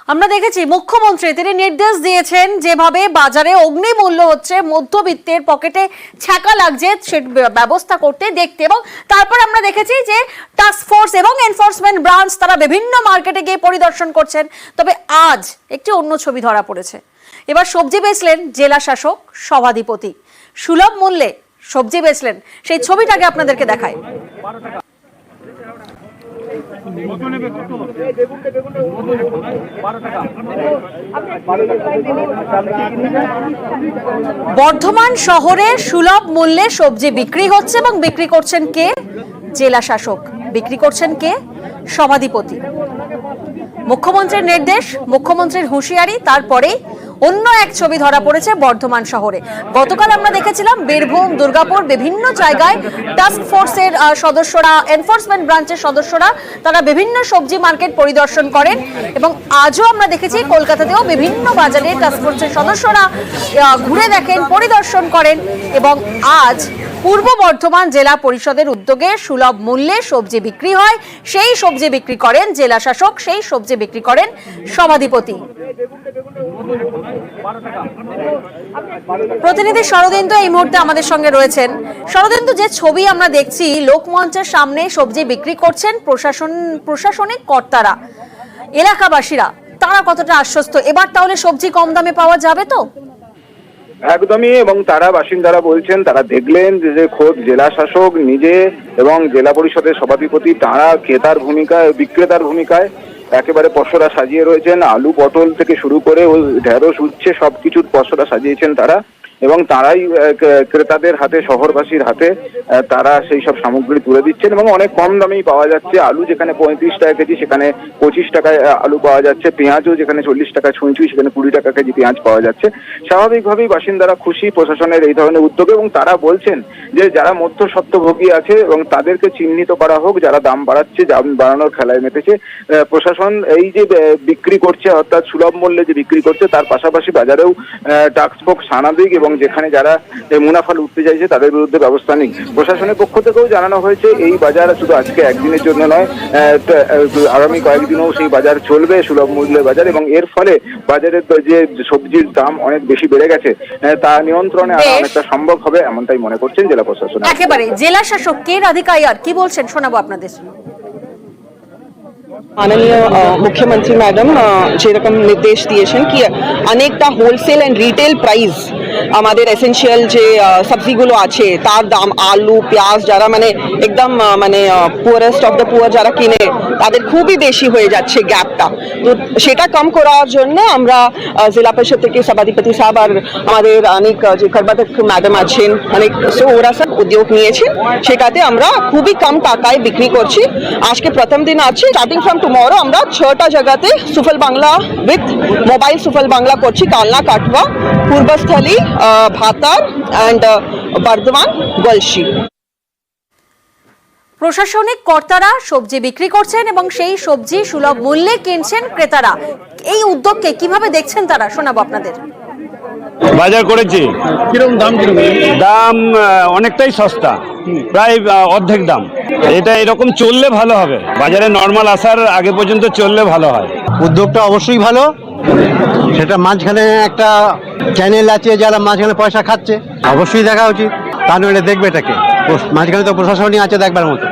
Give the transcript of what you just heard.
আমরা দেখেছি মুখ্যমন্ত্রী তিনি নির্দেশ দিয়েছেন যেভাবে বাজারে অগ্নিমূল্য হচ্ছে, মধ্যবিত্তের পকেটে ছ্যাঁকা লাগছে সে ব্যবস্থা করতে দেখতে, এবং তারপর আমরা দেখেছি যে টাস্ক ফোর্স এবং এনফোর্সমেন্ট ব্রাঞ্চ তারা বিভিন্ন মার্কেটে গিয়ে পরিদর্শন করছেন। তবে আজ একটি অন্য ছবি ধরা পড়েছে। এবার সবজি বেচলেন জেলা শাসক সভাধিপতি, সুলভ মূল্যে সবজি বেচলেন, সেই ছবিটাকে আপনাদেরকে দেখায়। বর্ধমান শহরে সুলভ মূল্যে সবজি বিক্রি হচ্ছে এবং বিক্রি করছেন কে? জেলা শাসক। বিক্রি করছেন কে? সভাধিপতি। মুখ্যমন্ত্রীর নির্দেশ, মুখ্যমন্ত্রীর হুঁশিয়ারি, তারপরে অন্য এক ছবি ধরা পড়েছে বর্ধমান শহরে। গতকাল আমরা দেখেছিলাম বীরভূম, দুর্গাপুর বিভিন্ন জায়গায় টাস্ক ফোর্সের সদস্যরা, এনফোর্সমেন্ট ব্রাঞ্চের সদস্যরা তারা বিভিন্ন সবজি মার্কেট পরিদর্শন করেন, এবং আজও আমরা দেখেছি কলকাতাতেও বিভিন্ন বাজারে টাস্ক ফোর্সের সদস্যরা ঘুরে দেখেন, পরিদর্শন করেন। এবং আজ পূর্ব বর্ধমান জেলা পরিষদের উদ্যোগে সুলভ মূল্যে সবজি বিক্রি হয়। সেই সবজি বিক্রি করেন জেলা শাসক, সেই সবজি বিক্রি করেন সভাধিপতি। প্রতিনিধি শরদিন্দু এই মুহূর্তে আমাদের সঙ্গে রয়েছেন। শরদিন্দু, যে ছবি আমরা দেখছি, লোকমঞ্চের সামনে সবজি বিক্রি করছেন প্রশাসনিক কর্তারা, এলাকাবাসীরা তারা কতটা আশ্বস্ত? এবার তাহলে সবজি কম দামে পাওয়া যাবে তো? একদমই, এবং তারা বাসিন্দারা বলছেন, তারা দেখলেন যে খোদ জেলা শাসক নিজে এবং জেলা পরিষদের সভাধিপতি তারা ক্রেতার ভূমিকায়, বিক্রেতার ভূমিকায় একেবারে পসরা সাজিয়ে রয়েছেন। আলু পটল থেকে শুরু করে ঢেঁড়স উচ্ছে সবকিছুর পসরা সাজিয়েছেন তারা, এবং তারাই ক্রেতাদের হাতে, শহরবাসীর হাতে তারা সেই সব সামগ্রী তুলে দিচ্ছেন, এবং অনেক কম দামেই পাওয়া যাচ্ছে। আলু যেখানে 35 টাকা কেজি সেখানে 25 টাকায় আলু পাওয়া যাচ্ছে, পেঁয়াজও যেখানে 40 টাকা ছুঁই সেখানে 20 টাকা কেজি পেঁয়াজ পাওয়া যাচ্ছে। স্বাভাবিকভাবেই বাসিন্দারা খুশি প্রশাসনের এই ধরনের উদ্যোগে, এবং তারা বলছেন যে যারা মধ্যস্বত্বভোগী আছে এবং তাদেরকে চিহ্নিত করা হোক, যারা দাম বাড়াচ্ছে, দাম বাড়ানোর খেলায় মেতেছে। প্রশাসন এই যে বিক্রি করছে, অর্থাৎ সুলভ মূল্যে যে বিক্রি করছে, তার পাশাপাশি বাজারেও টাস্ক ফোর্স সানাদিক, এবং যেখানে যারা মুনাফা লুটতে চাইছে তাদের বিরুদ্ধে ব্যবস্থা নিক। প্রশাসনের পক্ষ থেকেও জানানো হয়েছে এই বাজার শুধু আজকে একদিনের জন্য নয়, আগামী কয়েকদিনও সেই বাজার চলবে, সুলভ মূল্যের বাজার, এবং এর ফলে বাজারের যে সবজির দাম অনেক বেশি বেড়ে গেছে তা নিয়ন্ত্রণে আনা অনেকটা সম্ভব হবে, এমনটাই মনে করছেন জেলা প্রশাসন। একেবারে জেলা শাসক কে রাধিকায়ার কি বলছেন শোনাবো আপনাদের। माननीय मुख्यमंत्री मैडम যেরকম নির্দেশ দিয়েছেন কি অনেকটা হোলসেল এন্ড রিটেল প্রাইস আমাদের এসেনশিয়াল যে সবজিগুলো আছে তার দাম, আলু পেঁয়াজ যারা মানে একদম মানে পুয়ারেস্ট অফ দ্য পুয়ার যারা কিনে তাদের খুবই বেশি হয়ে যাচ্ছে গ্যাপটা। তো সেটা কম করার জন্য আমরা জেলা পরিষদ থেকে সভাধিপতি সাহেব আর আমাদের অনেক যে কর্মাধ্যক্ষ ম্যাডাম আছেন অনেক, সো ওরা সব উদ্যোগ নিয়েছে, সেটাতে আমরা খুবই কম টাকায় বিক্রি করছি। আজকে প্রথম দিন আছে, স্টার্টিং ফ্রম টুমরো আমরা 6টা জায়গাতে সুফল বাংলা উইথ মোবাইল সুফল বাংলা করছি। কালনা, কাটওয়া, পূর্বস্থলী, ভাতার অ্যান্ড বর্ধমান, গলসি। প্রশাসনিক কর্তারা সবজি বিক্রি করছেন এবং সেই সবজি সুলভ মূল্যে কিনছেন ক্রেতারা। এই উদ্যোগকে কিভাবে দেখছেন তারা শোনাবো আপনাদের। বাজার করেছি, কিরকম দাম? দাম অনেকটাই সস্তা, প্রায় অর্ধেক দাম। এটা এরকম চললে ভালো হবে, বাজারে নর্মাল আসার আগে পর্যন্ত চললে ভালো হয়। উদ্যোগটা অবশ্যই ভালো, সেটা মাঝখানে একটা চ্যানেল আছে যারা মাঝখানে পয়সা খাচ্ছে, অবশ্যই দেখা উচিত। তা নইলে দেখবে এটাকে, মাঝখানে তো প্রশাসনই আছে দেখবার মতো।